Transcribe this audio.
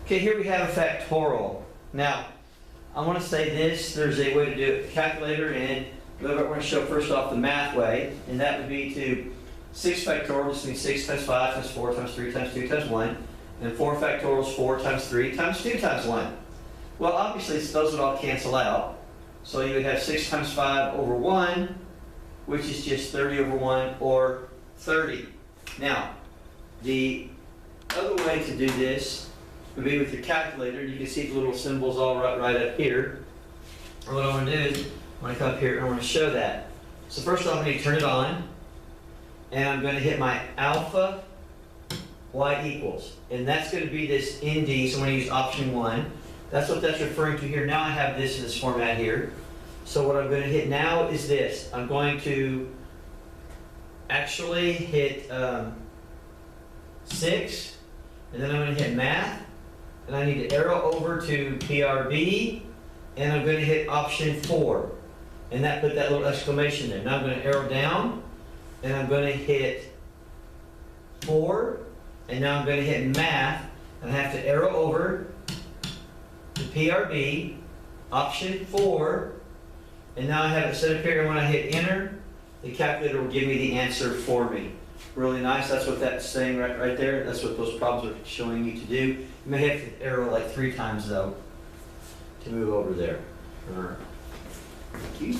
Okay, here we have a factorial. Now, I want to say this, there's a way to do it, calculator, and we're going to show first off the math way, and that would be to 6 factorial, just means 6 times 5 times 4 times 3 times 2 times 1, and 4 factorial is 4 times 3 times 2 times 1. Well, obviously, those would all cancel out, so you would have 6 times 5 over 1, which is just 30 over 1, or 30. Now, the other way to do this would be with your calculator. You can see the little symbols all right up here. And what I want to do is, when I come up here, I want to show that. So first off, I'm going to turn it on, and I'm going to hit my alpha y equals. And that's going to be this ND, so I'm going to use option 1. That's what that's referring to here. Now I have this in this format here. So what I'm going to hit now is this. I'm going to actually hit 6, and then I'm going to hit math, and I need to arrow over to PRB, and I'm going to hit option 4, and that put that little exclamation there. Now I'm going to arrow down, and I'm going to hit 4, and now I'm going to hit math, and I have to arrow over to PRB, option 4, and now I have it set up here, and when I hit enter, the calculator will give me the answer for me. Really nice. That's what that's saying right there. That's what those problems are showing you to do. You may have to arrow like 3 times though to move over there. Thank you.